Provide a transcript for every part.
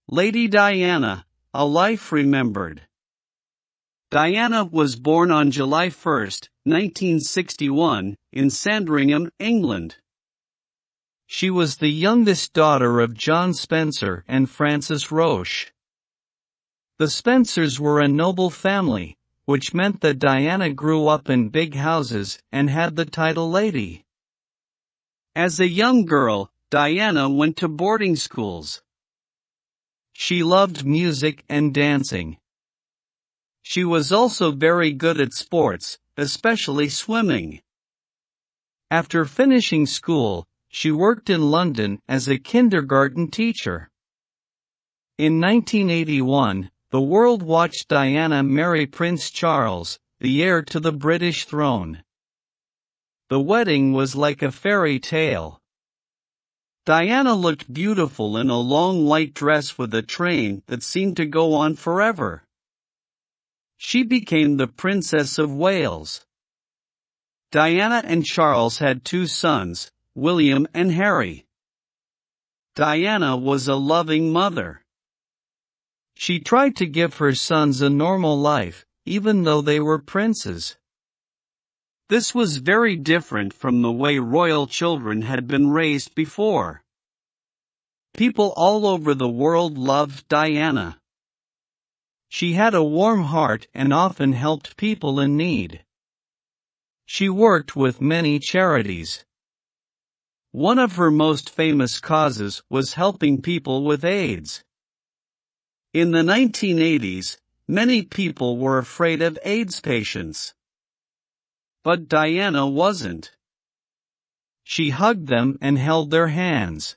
Lady Diana, A Life Remembered. Diana was born on July 1, 1961, in Sandringham, England. She was the youngest daughter of John Spencer and Frances Roche. The Spencers were a noble family, which meant that Diana grew up in big houses and had the title Lady. As a young girl, Diana went to boarding schools. She loved music and dancing. She was also very good at sports, especially swimming. After finishing school, she worked in London as a kindergarten teacher. In 1981, the world watched Diana marry Prince Charles, the heir to the British throne. The wedding was like a fairy tale. Diana looked beautiful in a long white dress with a train that seemed to go on forever. She became the Princess of Wales. Diana and Charles had two sons, William and Harry. Diana was a loving mother. She tried to give her sons a normal life, even though they were princes. This was very different from the way royal children had been raised before. People all over the world loved Diana. She had a warm heart and often helped people in need. She worked with many charities. One of her most famous causes was helping people with AIDS. In the 1980s, many people were afraid of AIDS patients. But Diana wasn't. She hugged them and held their hands.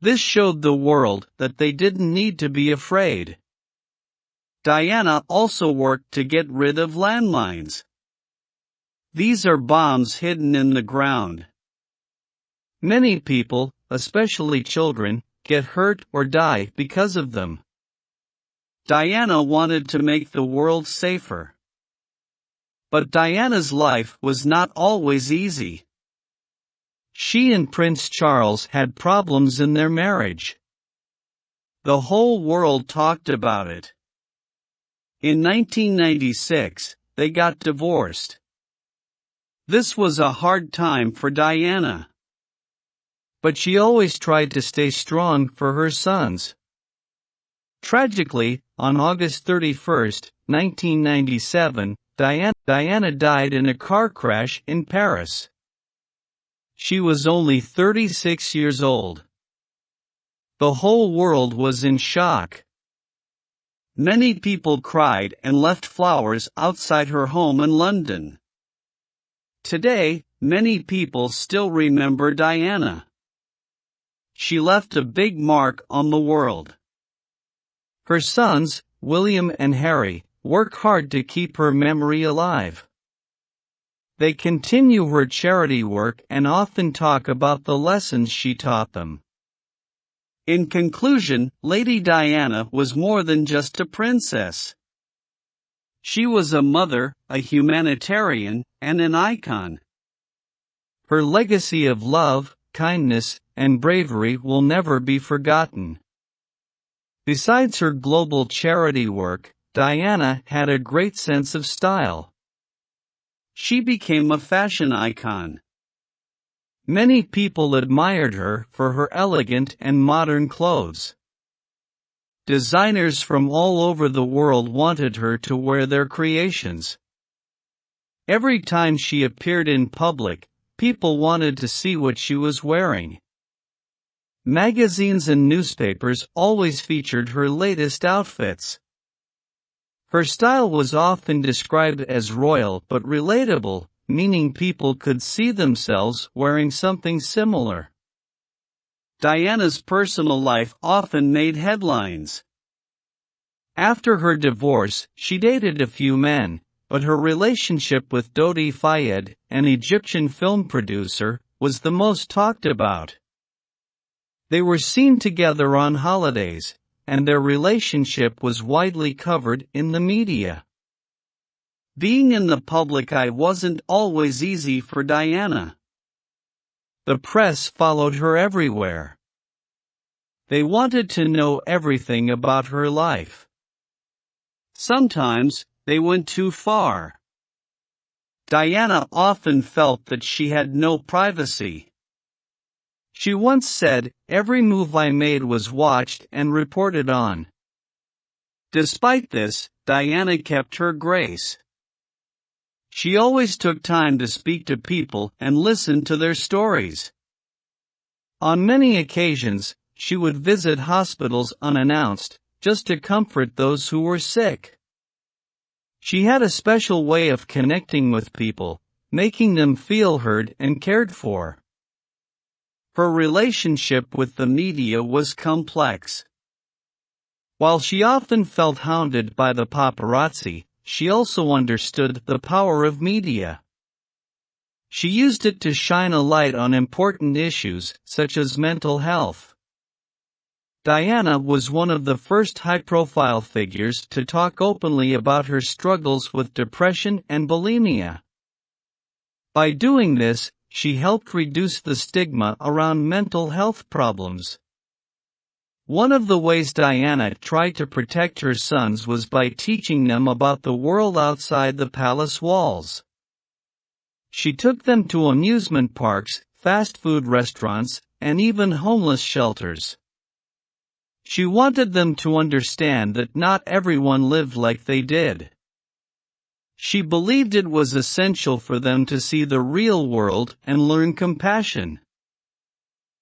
This showed the world that they didn't need to be afraid. Diana also worked to get rid of landmines. These are bombs hidden in the ground. Many people, especially children, get hurt or die because of them. Diana wanted to make the world safer. But Diana's life was not always easy. She and Prince Charles had problems in their marriage. The whole world talked about it. In 1996, they got divorced. This was a hard time for Diana. But she always tried to stay strong for her sons. Tragically, on August 31, 1997, Diana died in a car crash in Paris. She was only 36 years old. The whole world was in shock. Many people cried and left flowers outside her home in London. Today, many people still remember Diana. She left a big mark on the world. Her sons, William and Harry, work hard to keep her memory alive. They continue her charity work and often talk about the lessons she taught them. In conclusion, Lady Diana was more than just a princess. She was a mother, a humanitarian, and an icon. Her legacy of love, kindness, and bravery will never be forgotten. Besides her global charity work, Diana had a great sense of style. She became a fashion icon. Many people admired her for her elegant and modern clothes. Designers from all over the world wanted her to wear their creations. Every time she appeared in public, people wanted to see what she was wearing. Magazines and newspapers always featured her latest outfits. Her style was often described as royal but relatable, meaning people could see themselves wearing something similar. Diana's personal life often made headlines. After her divorce, she dated a few men, but her relationship with Dodi Fayed, an Egyptian film producer, was the most talked about. They were seen together on holidays, and their relationship was widely covered in the media. Being in the public eye wasn't always easy for Diana. The press followed her everywhere. They wanted to know everything about her life. Sometimes, they went too far. Diana often felt that she had no privacy. She once said, "Every move I made was watched and reported on." Despite this, Diana kept her grace. She always took time to speak to people and listen to their stories. On many occasions, she would visit hospitals unannounced, just to comfort those who were sick. She had a special way of connecting with people, making them feel heard and cared for. Her relationship with the media was complex. While she often felt hounded by the paparazzi, she also understood the power of media. She used it to shine a light on important issues, such as mental health. Diana was one of the first high-profile figures to talk openly about her struggles with depression and bulimia. By doing this, she helped reduce the stigma around mental health problems. One of the ways Diana tried to protect her sons was by teaching them about the world outside the palace walls. She took them to amusement parks, fast food restaurants, and even homeless shelters. She wanted them to understand that not everyone lived like they did. She believed it was essential for them to see the real world and learn compassion.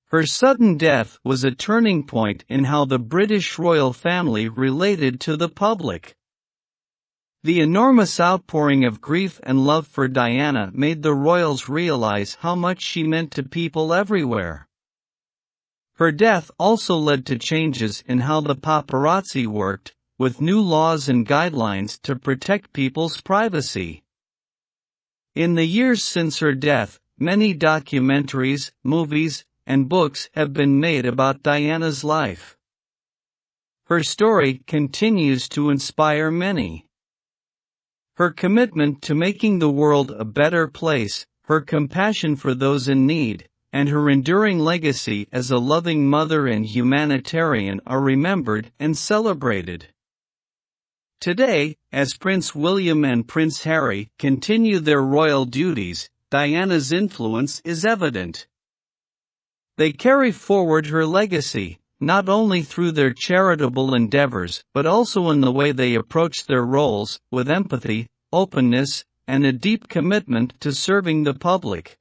Her sudden death was a turning point in how the British royal family related to the public. The enormous outpouring of grief and love for Diana made the royals realize how much she meant to people everywhere. Her death also led to changes in how the paparazzi worked, with new laws and guidelines to protect people's privacy. In the years since her death, many documentaries, movies, and books have been made about Diana's life. Her story continues to inspire many. Her commitment to making the world a better place, her compassion for those in need, and her enduring legacy as a loving mother and humanitarian are remembered and celebrated. Today, as Prince William and Prince Harry continue their royal duties, Diana's influence is evident. They carry forward her legacy, not only through their charitable endeavors but also in the way they approach their roles, with empathy, openness, and a deep commitment to serving the public.